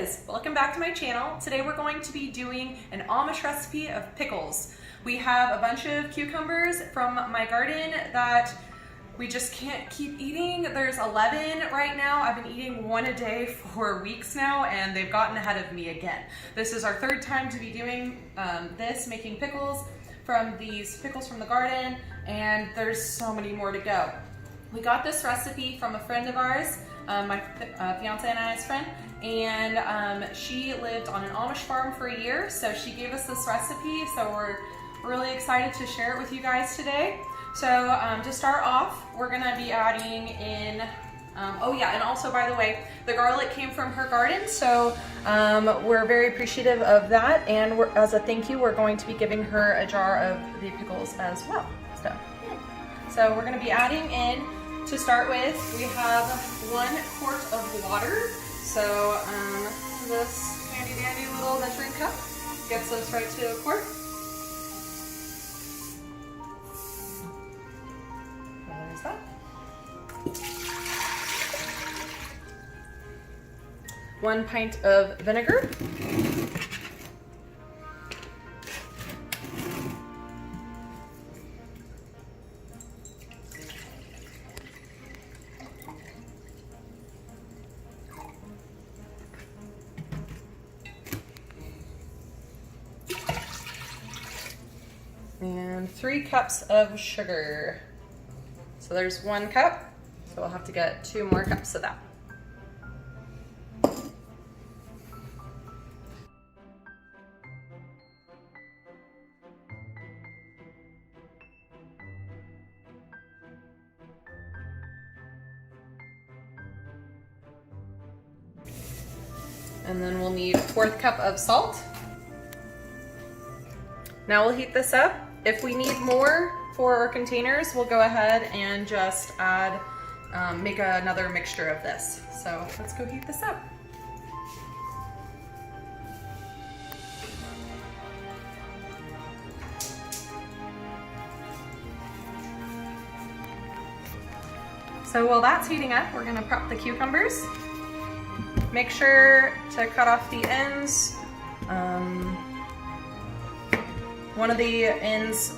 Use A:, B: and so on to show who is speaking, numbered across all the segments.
A: Biz! Welcome back to my channel. Today we're going to be doing an Amish recipe of pickles. We have a bunch of cucumbers from my garden that we just can't keep eating. There's 11 right now. I've been eating one a day for weeks now and they've gotten ahead of me again. This is our third time to be doing making pickles from these pickles from the garden, and there's so many more to go. We got this recipe from a friend of ours, my fiance and I's friend, and she lived on an Amish farm for a year, so she gave us this recipe, so we're really excited to share it with you guys today. So to start off, we're gonna be adding in, oh yeah, and also by the way, the garlic came from her garden, so we're very appreciative of that, and as a thank you, we're going to be giving her a jar of the pickles as well. So we're gonna be adding in, to start with, we have 1 quart of water. So this handy dandy little measuring cup gets us right to a quart. There's that. 1 pint of vinegar. And 3 cups of sugar. So there's 1 cup, so we'll have to get 2 more cups of that. And then we'll need 1/4 cup of salt. Now we'll heat this up. If we need more for our containers, we'll go ahead and just add, make another mixture of this. So let's go heat this up. So while that's heating up, we're gonna prep the cucumbers. Make sure to cut off the ends. One of the ends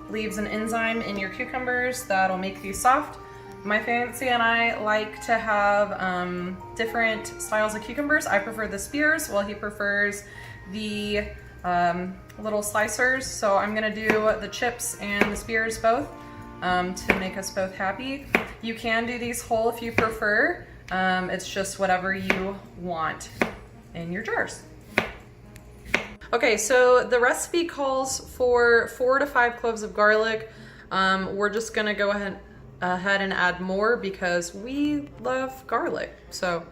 A: leaves an enzyme in your cucumbers that'll make these soft. My fiance and I like to have different styles of cucumbers. I prefer the spears, while he prefers the little slicers. So I'm gonna do the chips and the spears both to make us both happy. You can do these whole if you prefer. It's just whatever you want in your jars. Okay, so the recipe calls for 4 to 5 cloves of garlic. We're just gonna go ahead and add more because we love garlic. So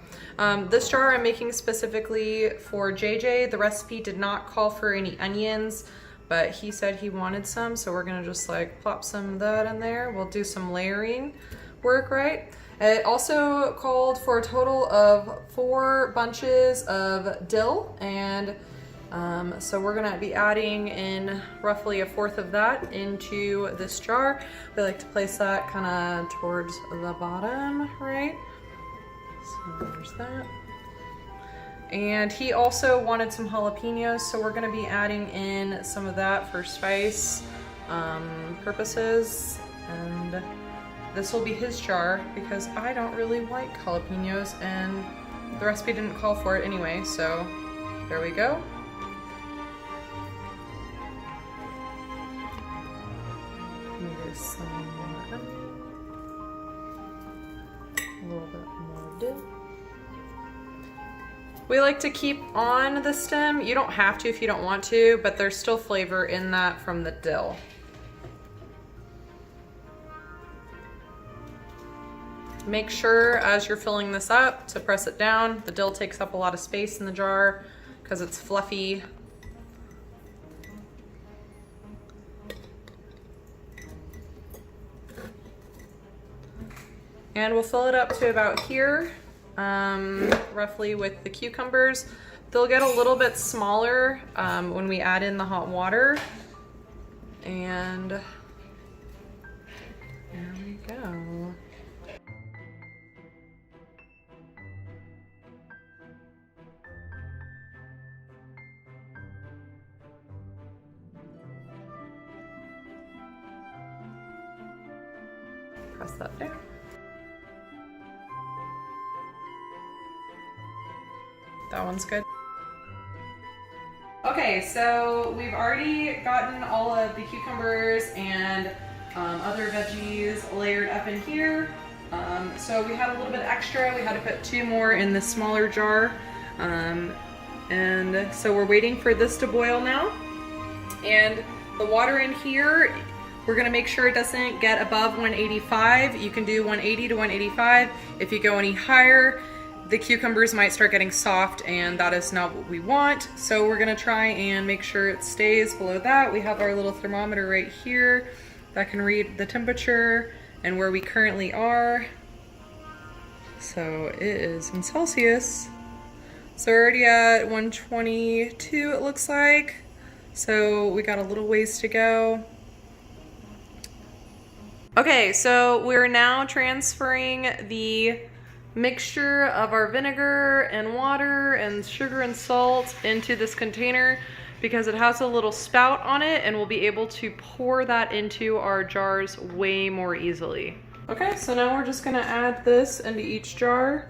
A: this jar I'm making specifically for JJ. The recipe did not call for any onions, but he said he wanted some, so we're gonna just like plop some of that in there. We'll do some layering work, right? It also called for a total of 4 bunches of dill, and so we're gonna be adding in roughly 1/4 of that into this jar. We like to place that kind of towards the bottom, right? So there's that. And he also wanted some jalapenos, so we're gonna be adding in some of that for spice purposes. And this will be his jar because I don't really like jalapenos and the recipe didn't call for it anyway, so there we go. Maybe some more onion, a little bit more dill. We like to keep on the stem. You don't have to if you don't want to, but there's still flavor in that from the dill. Make sure as you're filling this up to press it down. The dill takes up a lot of space in the jar because it's fluffy. And we'll fill it up to about here, roughly with the cucumbers. They'll get a little bit smaller when we add in the hot water. And there we go. press that there. That one's good. Okay, so we've already gotten all of the cucumbers and other veggies layered up in here. So we had a little bit extra. We had to put 2 more in the smaller jar. And so we're waiting for this to boil now. And the water in here, we're gonna make sure it doesn't get above 185. You can do 180 to 185. If you go any higher, the cucumbers might start getting soft, and that is not what we want. So we're gonna try and make sure it stays below that. We have our little thermometer right here that can read the temperature and where we currently are. So it is in Celsius. So we're already at 122, it looks like. So we got a little ways to go. Okay, so we're now transferring the mixture of our vinegar and water and sugar and salt into this container because it has a little spout on it, and we'll be able to pour that into our jars way more easily. Okay, so now we're just gonna add this into each jar.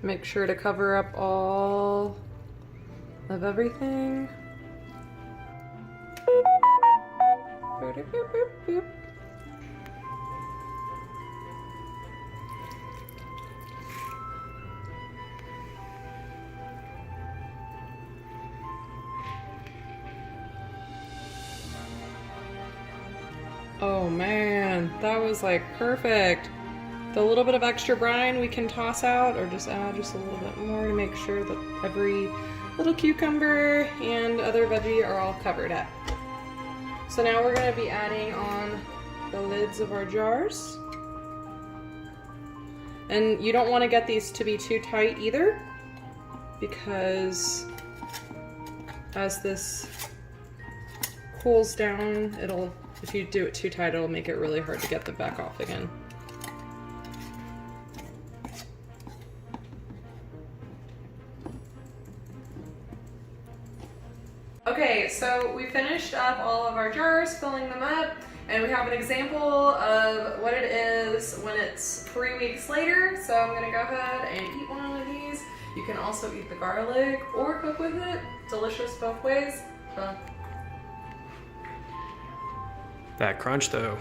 A: Make sure to cover up all of everything. Boop, boop, boop, boop. Oh man, that was like perfect. The little bit of extra brine we can toss out or just add just a little bit more to make sure that every little cucumber and other veggie are all covered up. So now we're going to be adding on the lids of our jars. And you don't want to get these to be too tight either, because as this cools down, if you do it too tight, it'll make it really hard to get them back off again. Okay, so we finished up all of our jars, filling them up, and we have an example of what it is when it's 3 weeks later. So I'm gonna go ahead and eat one of these. You can also eat the garlic or cook with it. Delicious both ways.
B: That crunch though.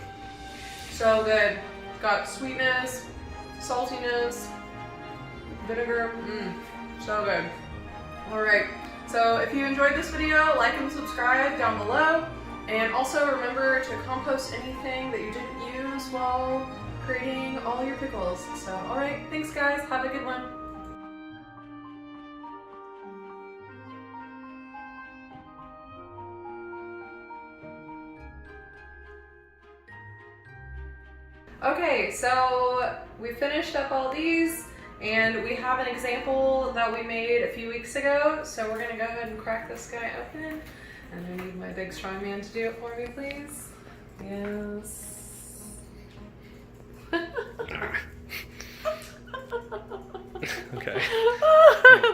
A: So good. Got sweetness, saltiness, vinegar, so good. All right. So if you enjoyed this video, like and subscribe down below. And also remember to compost anything that you didn't use while creating all your pickles. So, all right, thanks guys, have a good one. Okay, so we finished up all these. And we have an example that we made a few weeks ago, so we're gonna go ahead and crack this guy open. And I need my big strong man to do it for me, please. Yes.
B: Okay.